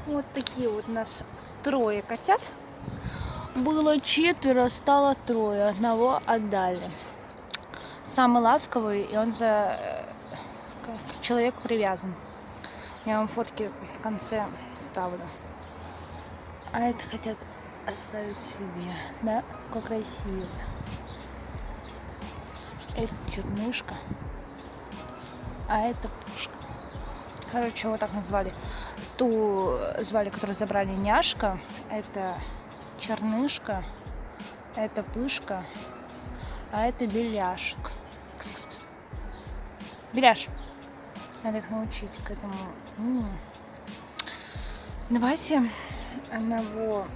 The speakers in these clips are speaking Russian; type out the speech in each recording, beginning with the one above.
Вот такие вот у нас трое котят. Было 4, стало 3. Одного отдали. Самый ласковый, и он к человеку привязан. Я вам фотки в конце ставлю. А это хотят оставить себе. Да? Как красиво. Это чернышка. А это пушка. Короче, вот так назвали. Ту звали, которую забрали, няшка. Это чернышка. Это пышка. А это беляшек. Кс-кс-кс. Беляш. Надо их научить к этому. Давайте одного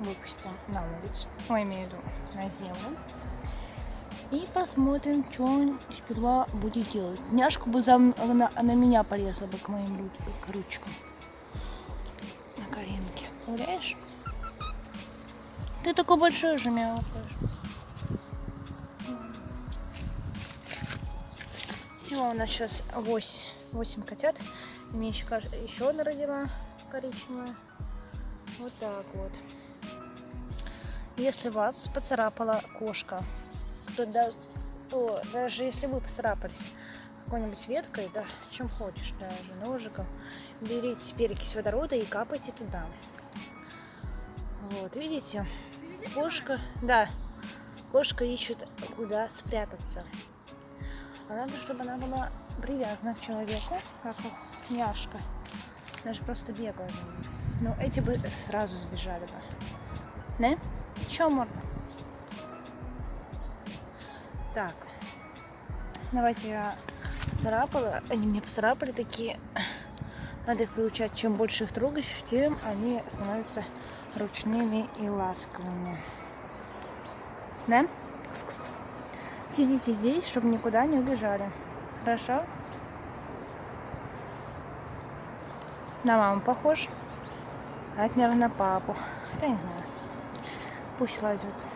выпустим на улицу. Ой, имею в виду на землю. И посмотрим, что он сперва будет делать. Няшка бы на меня полезла бы к моим ручкам. На Каринке. Гуляешь? Ты такой большой же мяукаешь. Всего у нас сейчас 8 котят. И мне еще одна родила коричневая. Вот так вот. Если вас поцарапала кошка, то даже если вы поцарапались какой-нибудь веткой, да, чем хочешь, даже ножиком, берите перекись водорода и капайте туда. Вот, видите? Кошка, да, кошка ищет, куда спрятаться. А надо, чтобы она была привязана к человеку, как няшка. Даже просто бегала. Но эти бы сразу сбежали бы. Да? Чё можно? Так. Давайте я поцарапала. Они мне поцарапали такие. Надо их приучать. Чем больше их трогаешь, тем они становятся ручными и ласковыми. Да? Кс-кс-кс. Сидите здесь, чтобы никуда не убежали. Хорошо? На маму похож. А это, наверное, на папу. Хотя не знаю. Пусть лазят.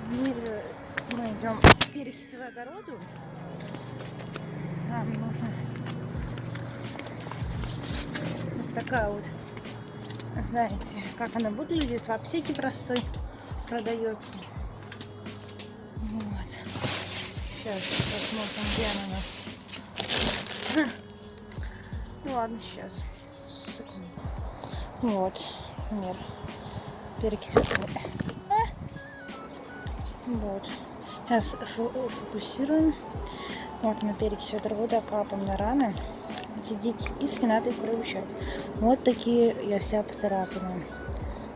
Мы идем к перекисевому огороду. Нам нужно вот такая вот, знаете, как она выглядит, в аптеке простой продается. Вот. Сейчас посмотрим, где она у нас. Ну ладно, сейчас. Секунду. Вот, мир. Перекисываем. Вот. Сейчас фокусируем. Вот на перекись водорода капаем на раны. Эти дикие киски надо их приучать. Вот такие я вся поцарапана.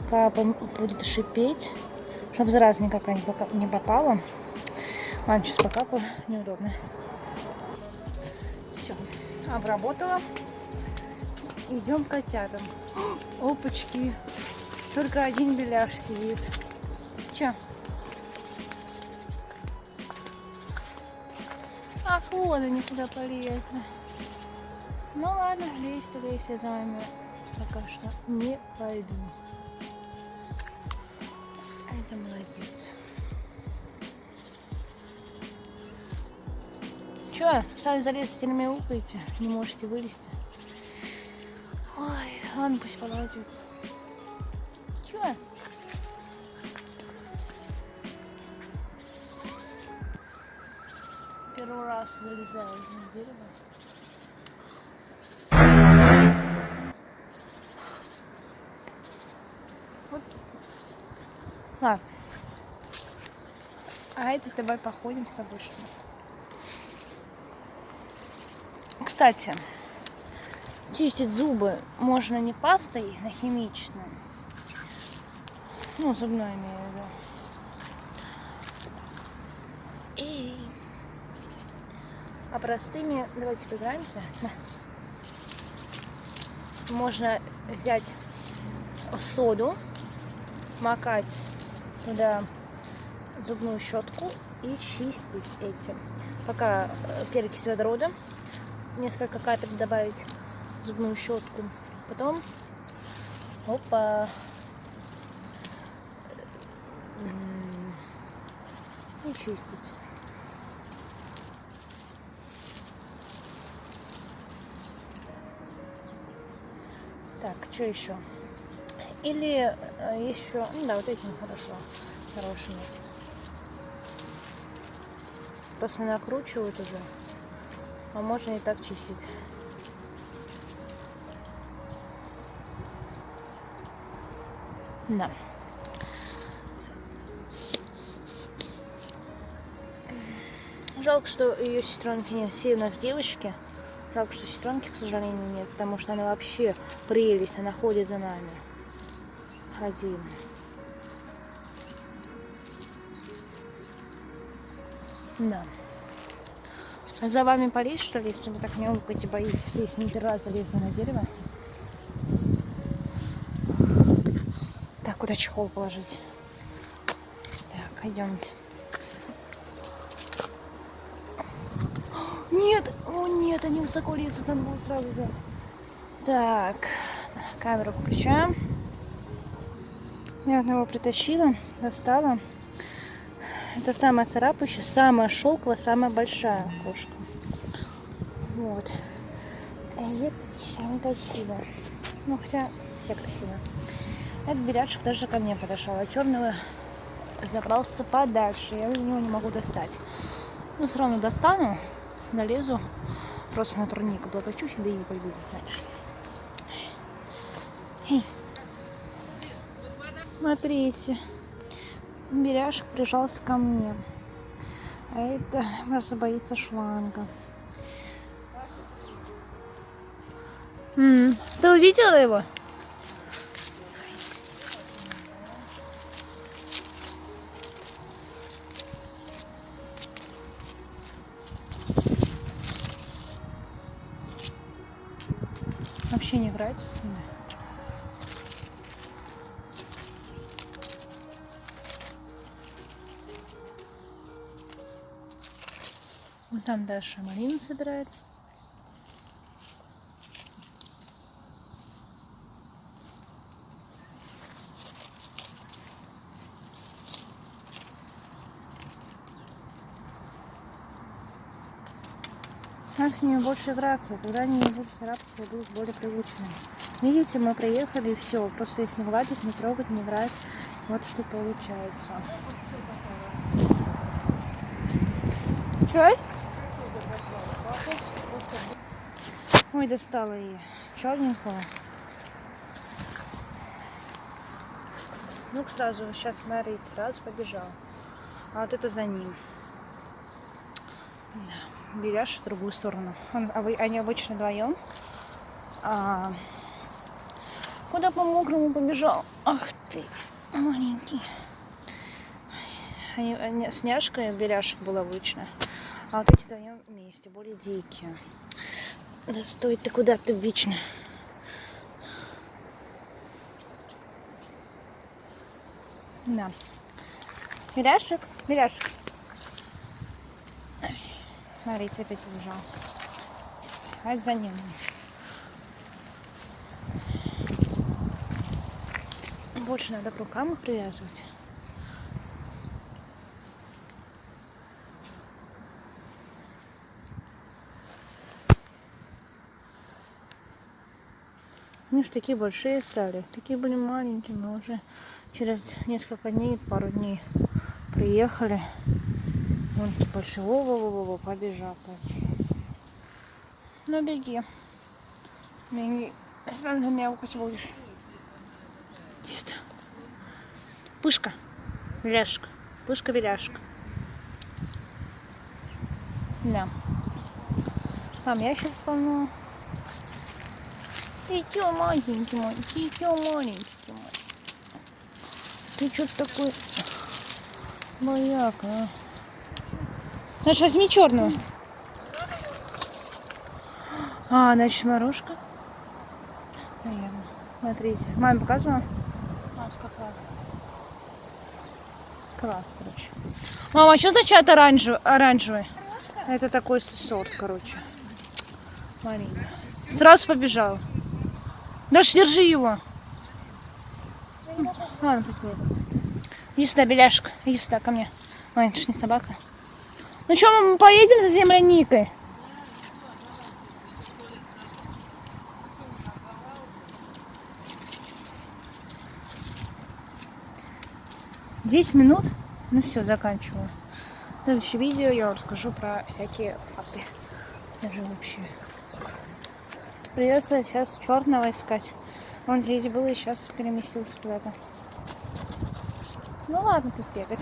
Капаем, будет шипеть, чтобы зараза никакая не попала. Ладно, сейчас покапаю, неудобно. Все, обработала. Идем к котятам. Опачки. Только один беляш сидит. Че? Ах, вот они куда полезли. Ну ладно, лезьте, я за вами пока что не пойду. Это молодец. Че, сами залезете на меня укаете? Не можете вылезти? Ой, ладно, пусть полазят. Че? Первый раз залезаю на дерево. Вот. Ладно. А это давай походим с тобой, что ли? Кстати, чистить зубы можно не пастой, а химичной. Ну, зубной имею в виду. А простыми, давайте поиграемся. Можно взять соду, макать туда зубную щетку и чистить этим. Пока перекись водорода, несколько капель добавить в зубную щетку. Потом, опа, и чистить. Так, что еще? Или еще... Ну да, вот этим хорошо. Хорошими. Просто накручивают уже. А можно и так чистить. Да. Жалко, что ее сестренки нет. Все у нас девочки. Жалко, что сестренки, к сожалению, нет. Потому что она вообще прелесть. Она ходит за нами. Ходила. Да. А за вами полезть, что ли, если вы так мяукаете, боитесь, если не первый раз залезли на дерево? Так, куда чехол положить? Так, идемте. Нет! О, нет, они высоко лезут, надо было сразу взять. Так, камеру включаем. Я одного притащила, достала. Это самая царапающая, самая шелковая, самая большая кошка. Вот. А это самая красивая. Ну, хотя все красивые. Этот белячек даже ко мне подошел, а черного забрался подальше. Я его не могу достать. Но все равно достану, залезу просто на турник, облокочусь, да и пойду дальше. Эй. Смотрите. Беляшек прижался ко мне. А это просто боится шланга. Ты увидела его? Вообще не играть с ними. Вот там Даша малину собирает. Надо с ними больше играться, тогда они не будут царапаться и будут более привычными. Видите, мы приехали и все, просто их не гладить, не трогать, не играть. Вот что получается. Чай? Ой, достала ее. Черненького. Ну, сразу, сейчас смотрите, сразу побежал. А вот это за ним. Да. Беляш в другую сторону. Они обычно вдвоем. Куда по мокрому побежал? Ах ты, маленький. С няшкой беляшек был обычно. А вот эти вдвоем вместе, более дикие. Да стой ты куда-то вечно. Да. Беляшек, беляшек. Смотрите, опять убежал. А это за ним. Больше надо к рукам их привязывать. Они же такие большие стали. Такие были маленькие, но уже через несколько дней, пару дней приехали. Вон такие большие. Во-во-во-во, побежал. Ну беги. Беги. Если на меня укусить будешь. Чисто. Пышка. Беляшка. Пышка-беляшка. Да. Там я сейчас вспомнила. Ты чё, маленький мой? Ты чё, маленький мой? Ты чё такой бояка, а? Значит, возьми черную. А, значит, морожка. Наверное. Смотрите. Маме показывала? Мамская класс. Класс, короче. Мама, а что означает оранжевый? Это такой сорт, короче. Марина. Сразу побежал. Даш, держи его. Ладно, пусть будет. Иди сюда, беляшка. Иди сюда, ко мне. Ой, это ж не собака. Ну что, мы поедем за земляникой? 10 минут. Ну все, заканчиваю. В следующем видео я вам расскажу про всякие факты. Даже вообще. Придется сейчас черного искать. Он здесь был и сейчас переместился куда-то. Ну ладно, пусть бегать.